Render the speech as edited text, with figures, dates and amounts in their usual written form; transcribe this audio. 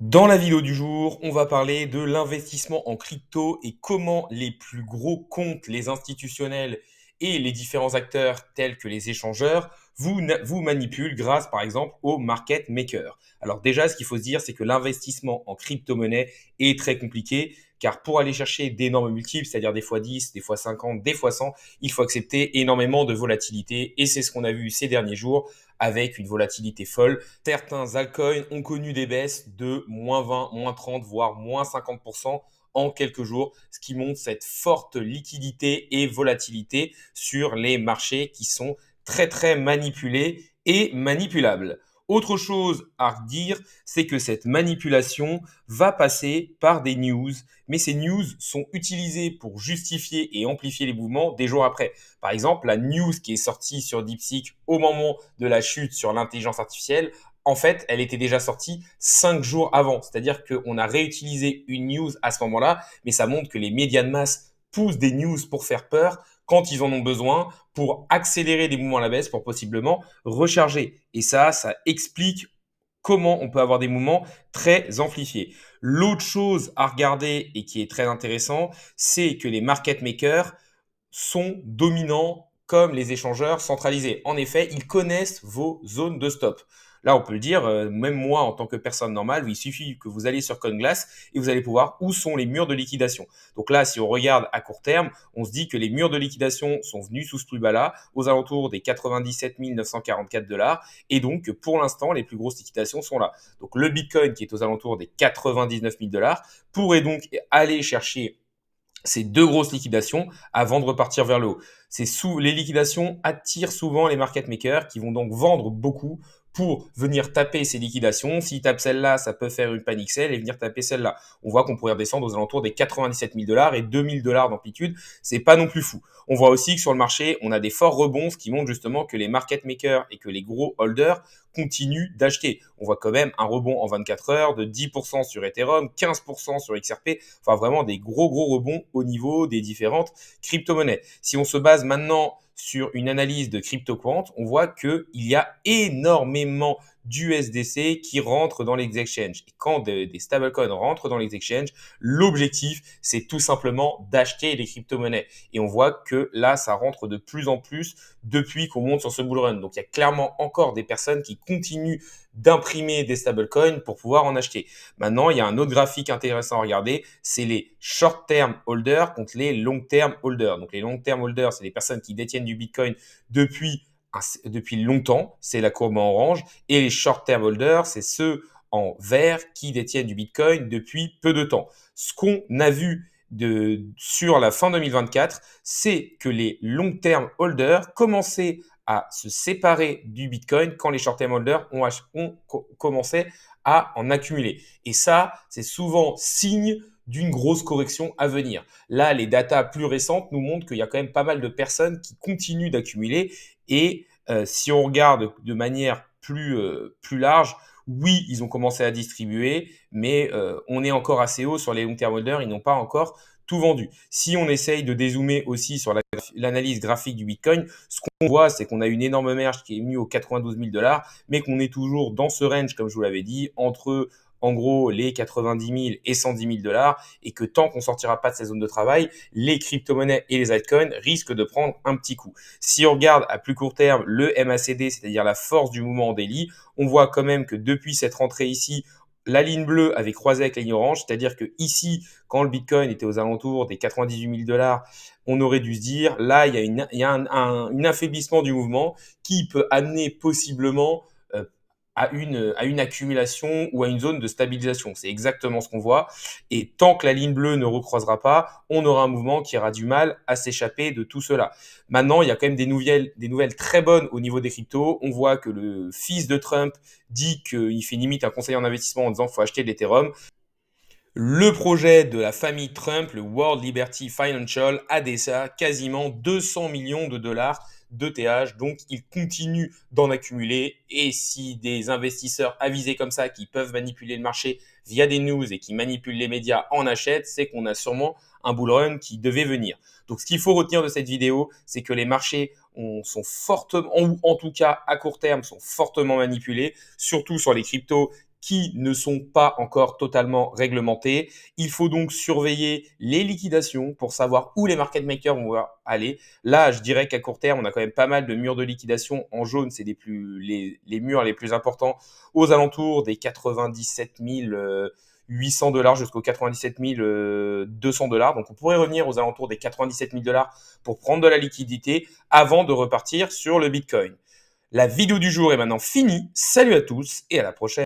Dans la vidéo du jour, on va parler de l'investissement en crypto et comment les plus gros comptes, les institutionnels et les différents acteurs tels que les échangeurs vous manipulent grâce par exemple au market maker. Alors déjà, ce qu'il faut se dire, c'est que l'investissement en crypto-monnaie est très compliqué car pour aller chercher d'énormes multiples, c'est-à-dire des fois 10, des fois 50, des fois 100, il faut accepter énormément de volatilité et c'est ce qu'on a vu ces derniers jours avec une volatilité folle. Certains altcoins ont connu des baisses de moins 20, moins 30, voire moins 50% en quelques jours, ce qui montre cette forte liquidité et volatilité sur les marchés qui sont très manipulés et manipulables. Autre chose à dire, c'est que cette manipulation va passer par des news, mais ces news sont utilisées pour justifier et amplifier les mouvements des jours après. Par exemple, la news qui est sortie sur DeepSeek au moment de la chute sur l'intelligence artificielle, en fait, elle était déjà sortie 5 jours avant. C'est-à-dire qu'on a réutilisé une news à ce moment-là, mais ça montre que les médias de masse poussent des news pour faire peur quand ils en ont besoin, pour accélérer les mouvements à la baisse, pour possiblement recharger. Et ça explique comment on peut avoir des mouvements très amplifiés. L'autre chose à regarder et qui est très intéressant, c'est que les market makers sont dominants comme les échangeurs centralisés. En effet, ils connaissent vos zones de stop. Là, on peut le dire, même moi, en tant que personne normale, il suffit que vous allez sur CoinGlass et vous allez pouvoir où sont les murs de liquidation. Donc là, si on regarde à court terme, on se dit que les murs de liquidation sont venus sous ce plus bas-là, aux alentours des 97 944 dollars, et donc pour l'instant, les plus grosses liquidations sont là. Donc le Bitcoin, qui est aux alentours des 99 000 dollars, pourrait donc aller chercher ces deux grosses liquidations avant de repartir vers le haut. Les liquidations attirent souvent les market makers qui vont donc vendre beaucoup pour venir taper ces liquidations. S'ils tapent celle-là, ça peut faire une panic sell et venir taper celle-là. On voit qu'on pourrait redescendre aux alentours des 97 000 dollars et 2000 dollars d'amplitude. C'est pas non plus fou. On voit aussi que sur le marché, on a des forts rebonds, ce qui montre justement que les market makers et que les gros holders continuent d'acheter. On voit quand même un rebond en 24 heures de 10% sur Ethereum, 15% sur XRP, enfin vraiment des gros rebonds au niveau des différentes crypto-monnaies. Si on se base maintenant sur une analyse de CryptoQuant, on voit qu'il y a énormément d'USDC qui rentrent dans les exchanges. Et quand des stablecoins rentrent dans les exchanges, l'objectif, c'est tout simplement d'acheter les crypto-monnaies. Et on voit que là, ça rentre de plus en plus depuis qu'on monte sur ce bull run. Donc, il y a clairement encore des personnes qui continuent d'imprimer des stablecoins pour pouvoir en acheter. Maintenant, il y a un autre graphique intéressant à regarder, c'est les short-term holders contre les long-term holders. Donc, les long-term holders, c'est les personnes qui détiennent du Bitcoin depuis longtemps, c'est la courbe en orange, et les short-term holders, c'est ceux en vert qui détiennent du Bitcoin depuis peu de temps. Ce qu'on a vu sur la fin 2024, c'est que les long-term holders commençaient à se séparer du Bitcoin quand les short-term holders ont commencé à en accumuler. Et ça, c'est souvent signe d'une grosse correction à venir. Là, les datas plus récentes nous montrent qu'il y a quand même pas mal de personnes qui continuent d'accumuler. Et si on regarde de manière plus large, oui, ils ont commencé à distribuer, mais on est encore assez haut sur les long-term holders. Ils n'ont pas encore tout vendu. Si on essaye de dézoomer aussi sur l'analyse graphique du Bitcoin, ce qu'on voit, c'est qu'on a une énorme merge qui est venue aux 92 000 dollars, mais qu'on est toujours dans ce range, comme je vous l'avais dit, entre en gros les 90 000 et 110 000 dollars, et que tant qu'on sortira pas de ces zones de travail, les crypto-monnaies et les altcoins risquent de prendre un petit coup. Si on regarde à plus court terme le MACD, c'est-à-dire la force du mouvement en daily, on voit quand même que depuis cette rentrée ici, la ligne bleue avait croisé avec la ligne orange, c'est-à-dire que ici, quand le Bitcoin était aux alentours des 98 000 dollars, on aurait dû se dire, là, il y a un affaiblissement du mouvement qui peut amener possiblement à une accumulation ou à une zone de stabilisation. C'est exactement ce qu'on voit. Et tant que la ligne bleue ne recroisera pas, on aura un mouvement qui aura du mal à s'échapper de tout cela. Maintenant, il y a quand même des nouvelles très bonnes au niveau des cryptos. On voit que le fils de Trump dit qu'il fait limite un conseiller en investissement en disant qu'il faut acheter de l'Ethereum. Le projet de la famille Trump, le World Liberty Financial, a déjà quasiment 200 millions de dollars d'ETH, donc il continue d'en accumuler. Et si des investisseurs avisés comme ça, qui peuvent manipuler le marché via des news et qui manipulent les médias, en achètent, c'est qu'on a sûrement un bull run qui devait venir. Donc ce qu'il faut retenir de cette vidéo, c'est que les marchés sont fortement, ou en tout cas à court terme, sont fortement manipulés, surtout sur les cryptos qui ne sont pas encore totalement réglementés. Il faut donc surveiller les liquidations pour savoir où les market makers vont aller. Là, je dirais qu'à court terme, on a quand même pas mal de murs de liquidation. En jaune, c'est les murs les plus importants aux alentours des 97 800 dollars jusqu'aux 97 200 dollars. Donc, on pourrait revenir aux alentours des 97 000 dollars pour prendre de la liquidité avant de repartir sur le Bitcoin. La vidéo du jour est maintenant finie. Salut à tous et à la prochaine.